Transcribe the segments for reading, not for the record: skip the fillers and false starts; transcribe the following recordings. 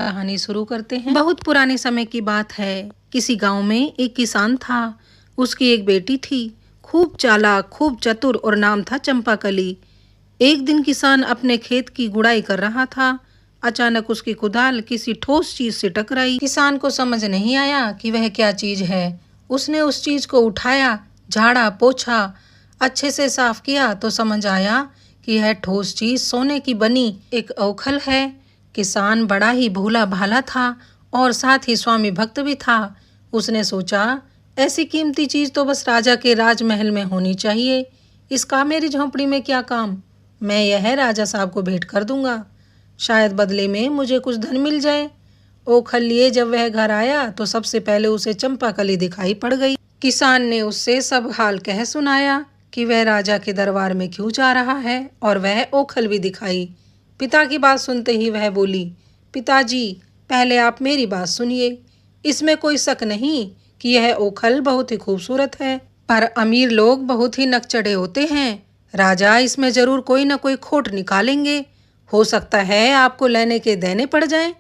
कहानी शुरू करते हैं। बहुत पुराने समय की बात है। किसी गांव में एक किसान था। उसकी एक बेटी थी, खूब चालाक, खूब चतुर, और नाम था चंपाकली। एक दिन किसान अपने खेत की गुड़ाई कर रहा था। अचानक उसकी कुदाल किसी ठोस चीज से टकराई। किसान को समझ नहीं आया कि वह क्या चीज है। उसने उस चीज को उठाया, झाड़ा, पोछा, अच्छे से साफ किया तो समझ आया कि यह ठोस चीज सोने की बनी एक औखल है। किसान बड़ा ही भोला भाला था और साथ ही स्वामी भक्त भी था। उसने सोचा, ऐसी कीमती चीज तो बस राजा के राजमहल में होनी चाहिए। इसका मेरी झोंपड़ी में क्या काम। मैं यह राजा साहब को भेंट कर दूंगा, शायद बदले में मुझे कुछ धन मिल जाए। ओखल लिए जब वह घर आया तो सबसे पहले उसे चंपाकली दिखाई पड़ गई। किसान ने उससे सब हाल कह सुनाया कि वह राजा के दरबार में क्यों जा रहा है, और वह ओखल भी दिखाई। पिता की बात सुनते ही वह बोली, पिताजी, पहले आप मेरी बात सुनिए। इसमें कोई शक नहीं कि यह ओखल बहुत ही खूबसूरत है, पर अमीर लोग बहुत ही नकचढ़े होते हैं। राजा इसमें जरूर कोई न कोई खोट निकालेंगे। हो सकता है आपको लेने के देने पड़ जाएं।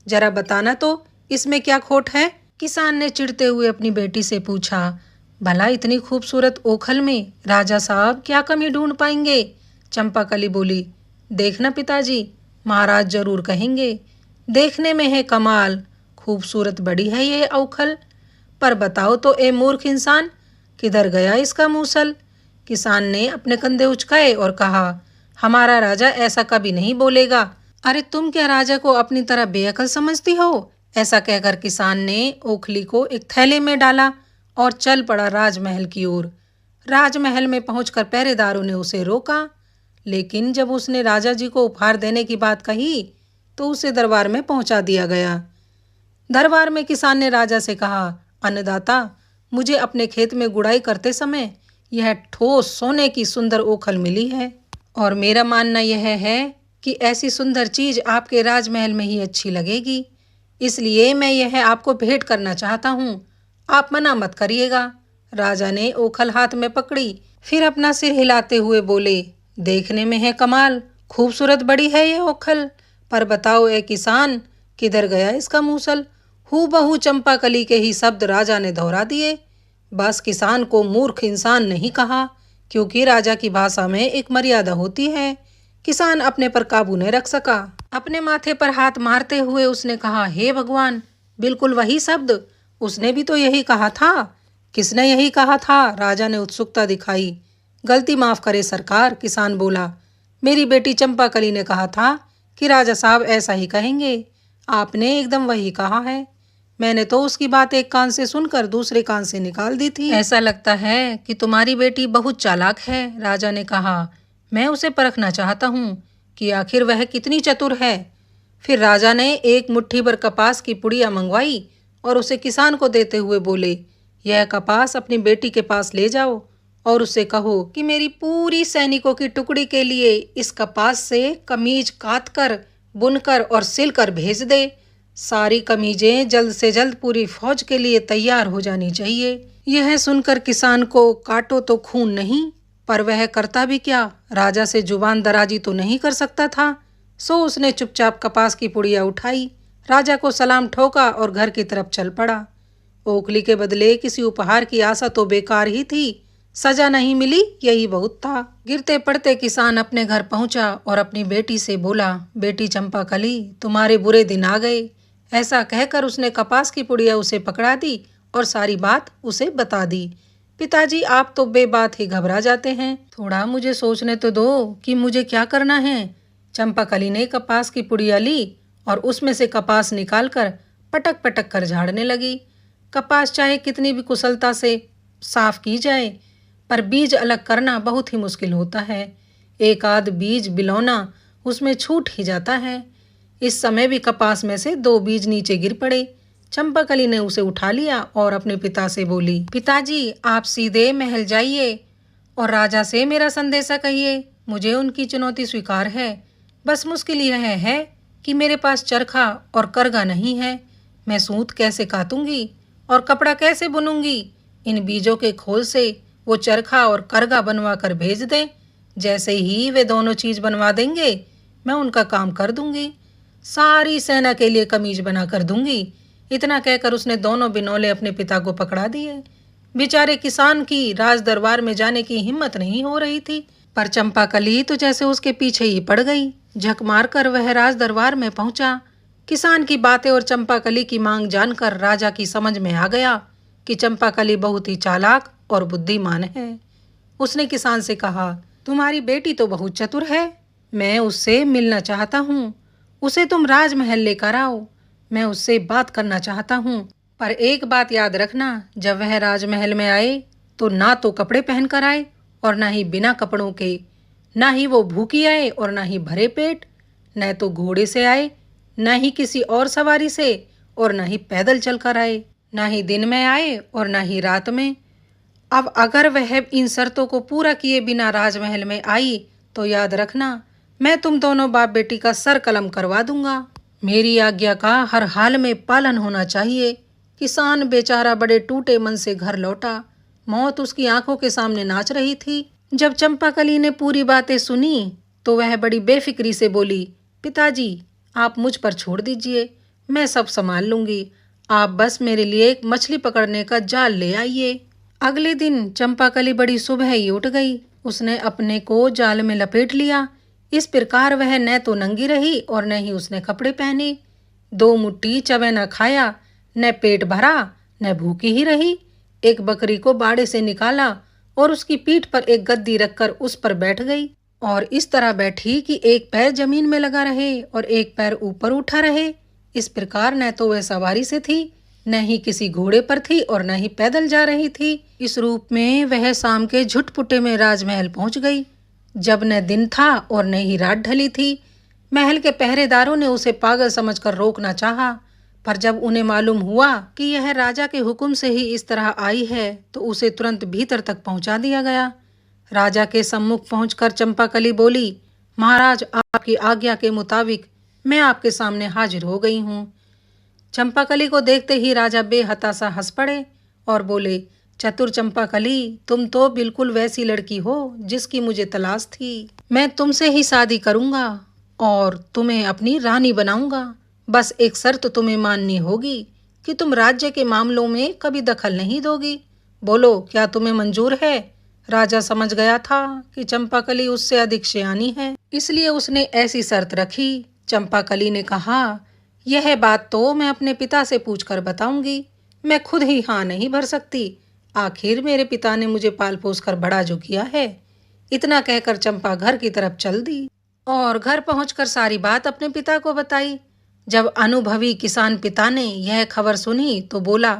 जरा बताना तो इसमें क्या खोट है। किसान ने चिढ़ते हुए अपनी बेटी से पूछा, भला इतनी खूबसूरत ओखल में राजा साहब क्या कमी ढूंढ पाएंगे। चंपाकली बोली, देखना पिताजी, महाराज जरूर कहेंगे, देखने में है कमाल, खूबसूरत बड़ी है ये औखल, पर बताओ तो ए मूर्ख इंसान, किधर गया इसका मूसल। किसान ने अपने कंधे उचकाए और कहा, हमारा राजा ऐसा कभी नहीं बोलेगा। अरे तुम क्या राजा को अपनी तरह बेअकल समझती हो। ऐसा कहकर किसान ने ओखली को एक थैले में डाला और चल पड़ा राजमहल की ओर। राजमहल में पहुंचकर पहरेदारों ने उसे रोका, लेकिन जब उसने राजा जी को उपहार देने की बात कही तो उसे दरबार में पहुंचा दिया गया। दरबार में किसान ने राजा से कहा, अन्नदाता, मुझे अपने खेत में गुड़ाई करते समय यह ठोस सोने की सुंदर ओखल मिली है, और मेरा मानना यह है कि ऐसी सुंदर चीज आपके राजमहल में ही अच्छी लगेगी, इसलिए मैं यह आपको भेंट करना चाहता हूँ। आप मना मत करिएगा। राजा ने ओखल हाथ में पकड़ी, फिर अपना सिर हिलाते हुए बोले, देखने में है कमाल, खूबसूरत बड़ी है यह ओखल, पर बताओ ए किसान, किधर गया इसका मूसल। हूबहू चंपाकली के ही शब्द राजा ने दोहरा दिए। बस किसान को मूर्ख इंसान नहीं कहा, क्योंकि राजा की भाषा में एक मर्यादा होती है। किसान अपने पर काबू नहीं रख सका। अपने माथे पर हाथ मारते हुए उसने कहा, हे भगवान, बिल्कुल वही शब्द, उसने भी तो यही कहा था। किसने यही कहा था। राजा ने उत्सुकता दिखाई। गलती माफ करे सरकार, किसान बोला, मेरी बेटी चंपाकली ने कहा था कि राजा साहब ऐसा ही कहेंगे। आपने एकदम वही कहा है। मैंने तो उसकी बात एक कान से सुनकर दूसरे कान से निकाल दी थी। ऐसा लगता है कि तुम्हारी बेटी बहुत चालाक है, राजा ने कहा। मैं उसे परखना चाहता हूँ कि आखिर वह कितनी चतुर है। फिर राजा ने एक मुट्ठी भर कपास की पुड़िया मंगवाई और उसे किसान को देते हुए बोले, यह कपास अपनी बेटी के पास ले जाओ और उससे कहो कि मेरी पूरी सैनिकों की टुकड़ी के लिए इस कपास से कमीज काट कर, बुनकर और सिलकर भेज दे। सारी कमीजें जल्द से जल्द पूरी फौज के लिए तैयार हो जानी चाहिए। यह सुनकर किसान को काटो तो खून नहीं, पर वह करता भी क्या। राजा से जुबान दराजी तो नहीं कर सकता था, सो उसने चुपचाप कपास की पुड़िया उठाई, राजा को सलाम ठोका और घर की तरफ चल पड़ा। ओखली के बदले किसी उपहार की आशा तो बेकार ही थी, सजा नहीं मिली यही बहुत था। गिरते पड़ते किसान अपने घर पहुंचा और अपनी बेटी से बोला, बेटी चंपाकली, तुम्हारे बुरे दिन आ गए। ऐसा कहकर उसने कपास की पुड़िया उसे पकड़ा दी और सारी बात उसे बता दी। पिताजी, आप तो बेबात ही घबरा जाते हैं, थोड़ा मुझे सोचने तो दो कि मुझे क्या करना है। चंपाकली ने कपास की पुड़िया ली और उसमें से कपास निकालकर पटक पटक कर झाड़ने लगी। कपास चाहे कितनी भी कुशलता से साफ की जाए, पर बीज अलग करना बहुत ही मुश्किल होता है। एक आध बीज बिलौना उसमें छूट ही जाता है। इस समय भी कपास में से 2 बीज नीचे गिर पड़े। चंपाकली ने उसे उठा लिया और अपने पिता से बोली, पिताजी, आप सीधे महल जाइए और राजा से मेरा संदेशा कहिए। मुझे उनकी चुनौती स्वीकार है, बस मुश्किल यह है कि मेरे पास चरखा और करगा नहीं है। मैं सूत कैसे काटूंगी और कपड़ा कैसे बुनूंगी। इन बीजों के खोल से वो चरखा और करगा बनवा कर भेज दें। जैसे ही वे दोनों चीज बनवा देंगे, मैं उनका काम कर दूंगी। सारी सेना के लिए कमीज बना कर दूंगी। इतना कहकर उसने दोनों बिनौले अपने पिता को पकड़ा दिए। बेचारे किसान की राज दरबार में जाने की हिम्मत नहीं हो रही थी, पर चंपाकली तो जैसे उसके पीछे ही पड़ गई। झक मारकर वह राज दरबार में पहुंचा। किसान की बातें और चंपाकली की मांग जानकर राजा की समझ में आ गया कि चंपाकली बहुत ही चालाक और बुद्धिमान है। उसने किसान से कहा, तुम्हारी बेटी तो बहुत चतुर है, मैं उससे मिलना चाहता हूँ। उसे तुम राजमहल लेकर आओ, मैं उससे बात करना चाहता हूँ। पर एक बात याद रखना, जब वह राजमहल में आए तो ना तो कपड़े पहनकर आए और ना ही बिना कपड़ों के, ना ही वो भूखी आए और ना ही भरे पेट, न तो घोड़े से आए, ना ही किसी और सवारी से, और ना ही पैदल चलकर आए, ना ही दिन में आए और ना ही रात में। अब अगर वह इन शर्तों को पूरा किए बिना राजमहल में आई तो याद रखना, मैं तुम दोनों बाप बेटी का सर कलम करवा दूंगा। मेरी आज्ञा का हर हाल में पालन होना चाहिए। किसान बेचारा बड़े टूटे मन से घर लौटा। मौत उसकी आंखों के सामने नाच रही थी। जब चंपाकली ने पूरी बातें सुनी तो वह बड़ी बेफिक्री से बोली, पिताजी, आप मुझ पर छोड़ दीजिए, मैं सब संभाल लूंगी। आप बस मेरे लिए एक मछली पकड़ने का जाल ले आइए। अगले दिन चंपाकली बड़ी सुबह ही उठ गई। उसने अपने को जाल में लपेट लिया। इस प्रकार वह न तो नंगी रही और न ही उसने कपड़े पहने। 2 मुट्ठी चवे न खाया, न पेट भरा, न भूखी ही रही। एक बकरी को बाड़े से निकाला और उसकी पीठ पर एक गद्दी रखकर उस पर बैठ गई, और इस तरह बैठी कि एक पैर जमीन में लगा रहे और एक पैर ऊपर उठा रहे। इस प्रकार न तो वह सवारी से थी, न ही किसी घोड़े पर थी और न ही पैदल जा रही थी। इस रूप में वह शाम के झुटपुटे में राजमहल पहुंच गई, जब न दिन था और न ही रात ढली थी। महल के पहरेदारों ने उसे पागल समझकर रोकना चाहा, पर जब उन्हें मालूम हुआ कि यह राजा के हुक्म से ही इस तरह आई है तो उसे तुरंत भीतर तक पहुंचा दिया गया। राजा के सम्मुख पहुंचकर चंपाकली बोली, महाराज, आपकी आज्ञा के मुताबिक मैं आपके सामने हाजिर हो गई हूँ। चंपाकली को देखते ही राजा बेहताशा हंस पड़े और बोले, चतुर चंपाकली, तुम तो बिल्कुल वैसी लड़की हो जिसकी मुझे तलाश थी। मैं तुमसे ही शादी करूंगा और तुम्हें अपनी रानी बनाऊंगा। बस एक शर्त तुम्हें माननी होगी कि तुम राज्य के मामलों में कभी दखल नहीं दोगी। बोलो, क्या तुम्हें मंजूर है? राजा समझ गया था कि चंपाकली उससे अधिक सयानी है, इसलिए उसने ऐसी शर्त रखी। चंपाकली ने कहा, यह बात तो मैं अपने पिता से पूछकर बताऊंगी, मैं खुद ही हाँ नहीं भर सकती। आखिर मेरे पिता ने मुझे पाल पोस कर बड़ा जो किया है। इतना कहकर चंपा घर की तरफ चल दी और घर पहुंचकर सारी बात अपने पिता को बताई। जब अनुभवी किसान पिता ने यह खबर सुनी तो बोला,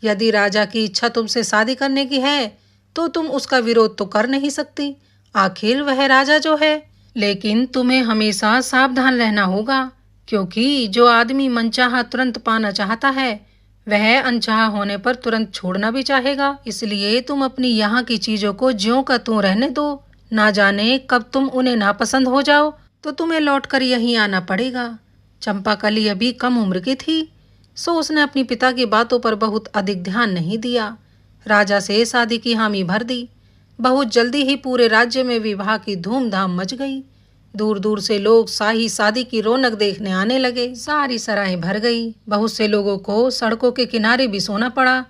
यदि राजा की इच्छा तुमसे शादी करने की है तो तुम उसका विरोध तो कर नहीं सकती, आखिर वह राजा जो है। लेकिन तुम्हें हमेशा सावधान रहना होगा, क्योंकि जो आदमी मनचाहा तुरंत पाना चाहता है वह अनचाहा होने पर तुरंत छोड़ना भी चाहेगा। इसलिए तुम अपनी यहाँ की चीजों को ज्यों का त्यों रहने दो। ना जाने कब तुम उन्हें नापसंद हो जाओ तो तुम्हें लौटकर यहीं आना पड़ेगा। चंपाकली अभी कम उम्र की थी, सो उसने अपनी पिता की बातों पर बहुत अधिक ध्यान नहीं दिया। राजा से शादी की हामी भर दी। बहुत जल्दी ही पूरे राज्य में विवाह की धूमधाम मच गई। दूर दूर से लोग शाही शादी की रौनक देखने आने लगे। सारी सराहें भर गई। बहुत से लोगों को सड़कों के किनारे भी सोना पड़ा।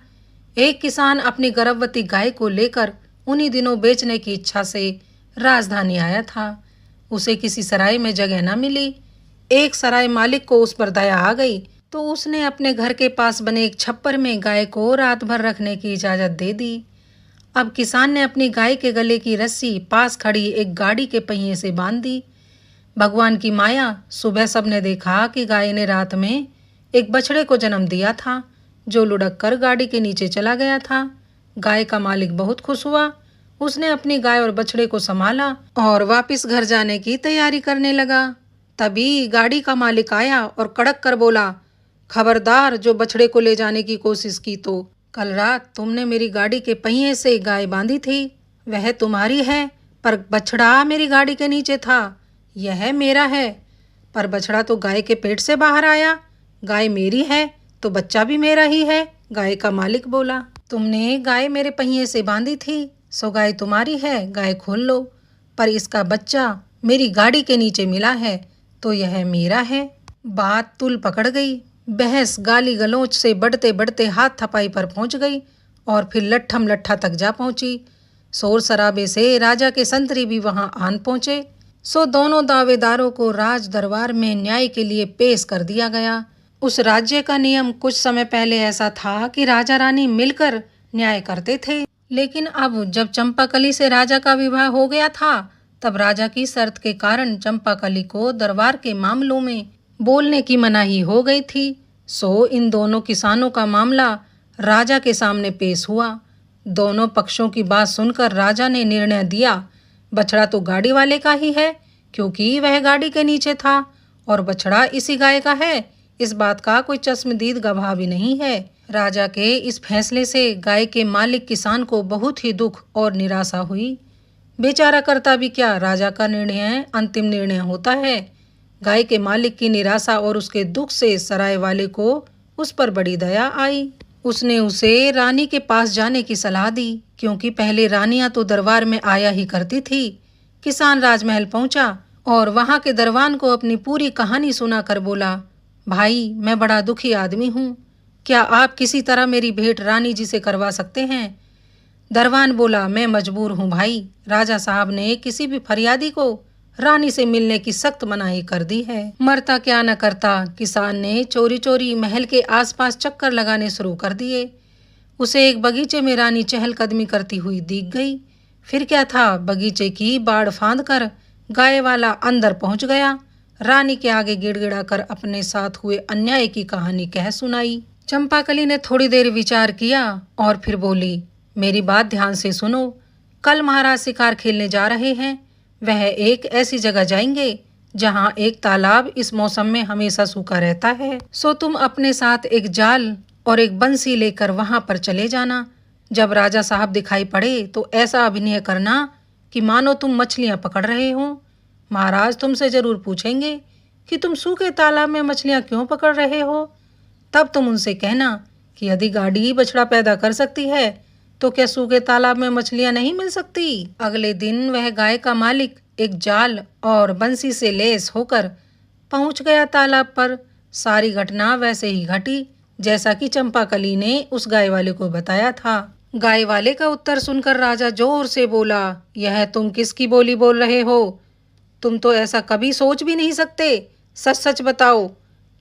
एक किसान अपनी गर्भवती गाय को लेकर उन्हीं दिनों बेचने की इच्छा से राजधानी आया था। उसे किसी सराय में जगह न मिली। एक सराय मालिक को उस पर दया आ गई तो उसने अपने घर के पास बने एक छप्पर में गाय को रात भर रखने की इजाजत दे दी। अब किसान ने अपनी गाय के गले की रस्सी पास खड़ी एक गाड़ी के पहिए से बांध दी। भगवान की माया, सुबह सबने देखा कि गाय ने रात में एक बछड़े को जन्म दिया था जो लुढ़क कर गाड़ी के नीचे चला गया था। गाय का मालिक बहुत खुश हुआ। उसने अपनी गाय और बछड़े को संभाला और वापस घर जाने की तैयारी करने लगा। तभी गाड़ी का मालिक आया और कड़क कर बोला, खबरदार, जो बछड़े को ले जाने की कोशिश की तो कल रात तुमने मेरी गाड़ी के पहिए से गाय बांधी थी, वह तुम्हारी है, पर बछड़ा मेरी गाड़ी के नीचे था। यह मेरा है, पर बछड़ा तो गाय के पेट से बाहर आया। गाय मेरी है तो बच्चा भी मेरा ही है। गाय का मालिक बोला, तुमने गाय मेरे पहिए से बांधी थी, सो गाय तुम्हारी है, गाय खोल लो, पर इसका बच्चा मेरी गाड़ी के नीचे मिला है तो यह मेरा है। बात तुल पकड़ गई। बहस गाली गलौच से बढ़ते बढ़ते हाथ थपाई पर पहुंच गई और फिर लट्ठम लट्ठा तक जा पहुंची। शोर शराबे से राजा के संतरी भी वहां आन पहुंचे। सो दोनों दावेदारों को राज दरबार में न्याय के लिए पेश कर दिया गया। उस राज्य का नियम कुछ समय पहले ऐसा था कि राजा रानी मिलकर न्याय करते थे, लेकिन अब जब चंपाकली से राजा का विवाह हो गया था, तब राजा की शर्त के कारण चंपाकली को दरबार के मामलों में बोलने की मनाही हो गई थी। सो इन दोनों किसानों का मामला राजा के सामने पेश हुआ। दोनों पक्षों की बात सुनकर राजा ने निर्णय दिया, बछड़ा तो गाड़ी वाले का ही है, क्योंकि वह गाड़ी के नीचे था, और बछड़ा इसी गाय का है, इस बात का कोई चश्मदीद गवाह भी नहीं है। राजा के इस फैसले से गाय के मालिक किसान को बहुत ही दुख और निराशा हुई। बेचारा करता भी क्या, राजा का निर्णय अंतिम निर्णय होता है। गाय के मालिक की निराशा और उसके दुख से सराय वाले को उस पर बड़ी दया आई। उसने उसे रानी के पास जाने की सलाह दी, क्योंकि पहले रानियां तो दरबार में आया ही करती थी। किसान राजमहल पहुंचा और वहां के दरबान को अपनी पूरी कहानी सुनाकर बोला, भाई मैं बड़ा दुखी आदमी हूँ, क्या आप किसी तरह मेरी भेंट रानी जी से करवा सकते हैं? दरबान बोला, मैं मजबूर हूँ भाई, राजा साहब ने किसी भी फरियादी को रानी से मिलने की सख्त मनाही कर दी है। मरता क्या न करता, किसान ने चोरी चोरी महल के आसपास चक्कर लगाने शुरू कर दिए। उसे एक बगीचे में रानी चहलकदमी करती हुई दिख गई। फिर क्या था, बगीचे की बाड़ फांद कर गाय वाला अंदर पहुंच गया। रानी के आगे गिड़गिड़ा कर अपने साथ हुए अन्याय की कहानी कह सुनाई। चंपाकली ने थोड़ी देर विचार किया और फिर बोली, मेरी बात ध्यान से सुनो। कल महाराज शिकार खेलने जा रहे हैं। वह एक ऐसी जगह जाएंगे जहां एक तालाब इस मौसम में हमेशा सूखा रहता है। सो तुम अपने साथ एक जाल और एक बंसी लेकर वहां पर चले जाना। जब राजा साहब दिखाई पड़े तो ऐसा अभिनय करना कि मानो तुम मछलियां पकड़ रहे हो। महाराज तुमसे जरूर पूछेंगे कि तुम सूखे तालाब में मछलियां क्यों पकड़ रहे हो। तब तुम उनसे कहना कि यदि गाड़ी बछड़ा पैदा कर सकती है तो क्या सूखे तालाब में मछलियां नहीं मिल सकती। अगले दिन वह गाय का मालिक एक जाल और बंसी से लेस होकर पहुंच गया तालाब पर। सारी घटना वैसे ही घटी जैसा कि चंपाकली ने उस गाय वाले को बताया था। गाय वाले का उत्तर सुनकर राजा जोर से बोला, यह तुम किसकी बोली बोल रहे हो? तुम तो ऐसा कभी सोच भी नहीं सकते। सच सच बताओ,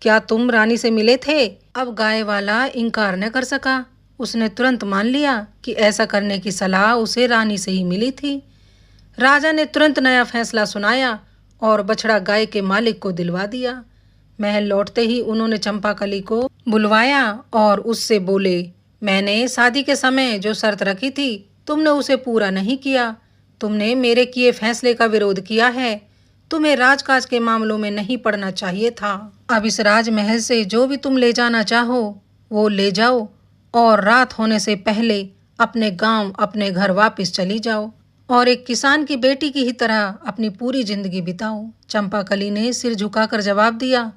क्या तुम रानी से मिले थे? अब गाय वाला इनकार न कर सका। उसने तुरंत मान लिया कि ऐसा करने की सलाह उसे रानी से ही मिली थी। राजा ने तुरंत नया फैसला सुनाया और बछड़ा गाय के मालिक को दिलवा दिया। महल लौटते ही उन्होंने चंपाकली को बुलवाया और उससे बोले, मैंने शादी के समय जो शर्त रखी थी तुमने उसे पूरा नहीं किया। तुमने मेरे किए फैसले का विरोध किया है। तुम्हें राजकाज के मामलों में नहीं पड़ना चाहिए था। अब इस राजमहल से जो भी तुम ले जाना चाहो वो ले जाओ और रात होने से पहले अपने गांव अपने घर वापस चली जाओ और एक किसान की बेटी की ही तरह अपनी पूरी जिंदगी बिताओ। चंपाकली ने सिर झुकाकर जवाब दिया,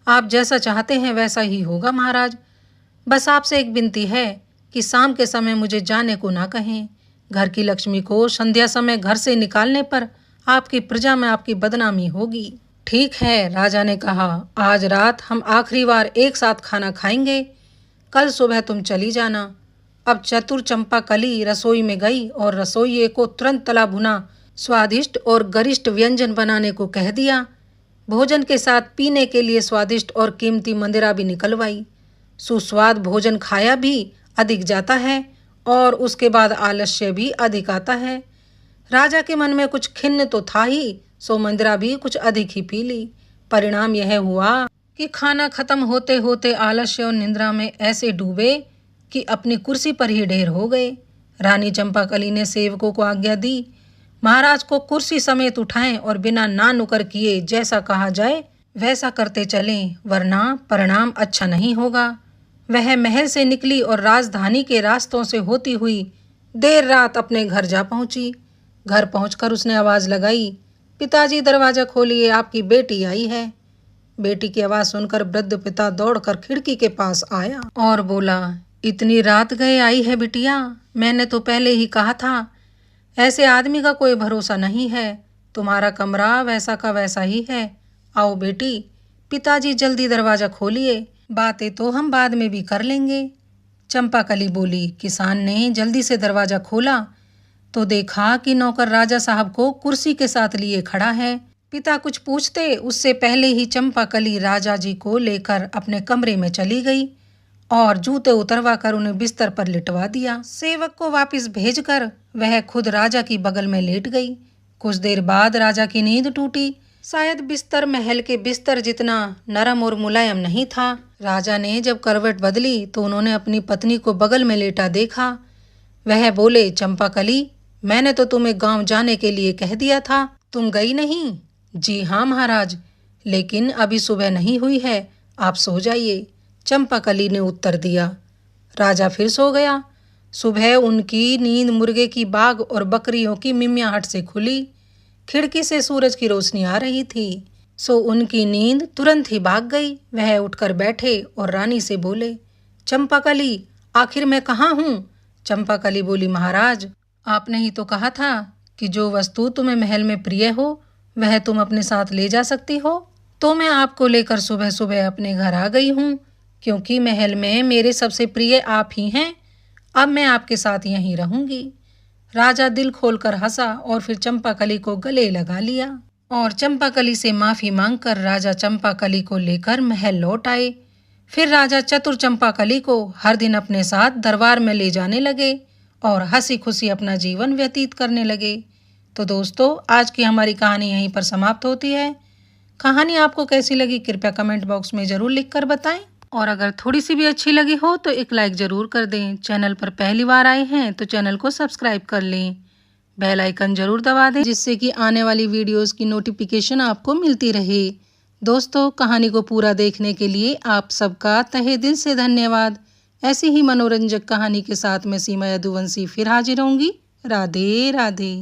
आप जैसा चाहते हैं वैसा ही होगा महाराज। बस आपसे एक विनती है कि शाम के समय मुझे जाने को ना कहें। घर की लक्ष्मी को संध्या समय घर से निकालने पर आपकी प्रजा में आपकी बदनामी होगी। ठीक है, राजा ने कहा, आज रात हम आखिरी बार एक साथ खाना खाएंगे। कल सुबह तुम चली जाना। अब चतुर चंपाकली रसोई में गई और रसोइये को तुरंत तला भुना स्वादिष्ट और गरिष्ठ व्यंजन बनाने को कह दिया। भोजन के साथ पीने के लिए स्वादिष्ट और कीमती मंदिरा भी निकलवाई। सुस्वाद भोजन खाया भी अधिक जाता है और उसके बाद आलस्य भी अधिक आता है। राजा के मन में कुछ खिन्न तो था ही, सो मंदिरा भी कुछ अधिक ही पी ली। परिणाम यह हुआ कि खाना खत्म होते होते आलस्य और निंद्रा में ऐसे डूबे कि अपनी कुर्सी पर ही ढेर हो गए। रानी चंपाकली ने सेवकों को आज्ञा दी, महाराज को कुर्सी समेत उठाएं और बिना ना नुकर किए जैसा कहा जाए वैसा करते चलें, वरना परिणाम अच्छा नहीं होगा। वह महल से निकली और राजधानी के रास्तों से होती हुई देर रात अपने घर जा पहुंची। घर पहुंचकर उसने आवाज लगाई, पिताजी दरवाजा खोलिए, आपकी बेटी आई है। बेटी की आवाज सुनकर वृद्ध पिता दौड़कर खिड़की के पास आया और बोला, इतनी रात गए आई है बिटिया, मैंने तो पहले ही कहा था ऐसे आदमी का कोई भरोसा नहीं है। तुम्हारा कमरा वैसा का वैसा ही है। आओ बेटी, पिताजी जल्दी दरवाजा खोलिए, बातें तो हम बाद में भी कर लेंगे। चंपाकली बोली। किसान ने जल्दी से दरवाजा खोला तो देखा कि नौकर राजा साहब को कुर्सी के साथ लिए खड़ा है। पिता कुछ पूछते उससे पहले ही चंपाकली राजा जी को लेकर अपने कमरे में चली गई और जूते उतरवा कर उन्हें बिस्तर पर लिटवा दिया। सेवक को वापस भेजकर वह खुद राजा की बगल में लेट गई। कुछ देर बाद राजा की नींद टूटी। शायद बिस्तर महल के बिस्तर जितना नरम और मुलायम नहीं था। राजा ने जब करवट बदली तो उन्होंने अपनी पत्नी को बगल में लेटा देखा। वह बोले, चंपाकली, मैंने तो तुम्हें गांव जाने के लिए कह दिया था, तुम गई नहीं? जी हाँ महाराज, लेकिन अभी सुबह नहीं हुई है, आप सो जाइए, चंपाकली ने उत्तर दिया। राजा फिर सो गया। सुबह उनकी नींद मुर्गे की बाग और बकरियों की मिमियाहट से खुली। खिड़की से सूरज की रोशनी आ रही थी, सो उनकी नींद तुरंत ही भाग गई। वह उठकर बैठे और रानी से बोले, चंपाकली, आखिर मैं कहाँ हूँ? चंपाकली बोली, महाराज, आपने ही तो कहा था कि जो वस्तु तुम्हें महल में प्रिय हो वह तुम अपने साथ ले जा सकती हो। तो मैं आपको लेकर सुबह सुबह अपने घर आ गई हूँ, क्योंकि महल में मेरे सबसे प्रिय आप ही हैं। अब मैं आपके साथ यहीं रहूंगी। राजा दिल खोलकर हंसा और फिर चंपाकली को गले लगा लिया और चंपाकली से माफी मांगकर राजा चंपाकली को लेकर महल लौट आए। फिर राजा चतुर चंपाकली को हर दिन अपने साथ दरबार में ले जाने लगे और हंसी खुशी अपना जीवन व्यतीत करने लगे। तो दोस्तों, आज की हमारी कहानी यहीं पर समाप्त होती है। कहानी आपको कैसी लगी कृपया कमेंट बॉक्स में ज़रूर लिखकर बताएं और अगर थोड़ी सी भी अच्छी लगी हो तो एक लाइक ज़रूर कर दें। चैनल पर पहली बार आए हैं तो चैनल को सब्सक्राइब कर लें, बेल आइकन ज़रूर दबा दें जिससे कि आने वाली वीडियोस की नोटिफिकेशन आपको मिलती रहे। दोस्तों, कहानी को पूरा देखने के लिए आप सबका तहे दिल से धन्यवाद। ऐसी ही मनोरंजक कहानी के साथ मैं सीमा यदुवंशी फिर हाजिर होंगी। राधे राधे।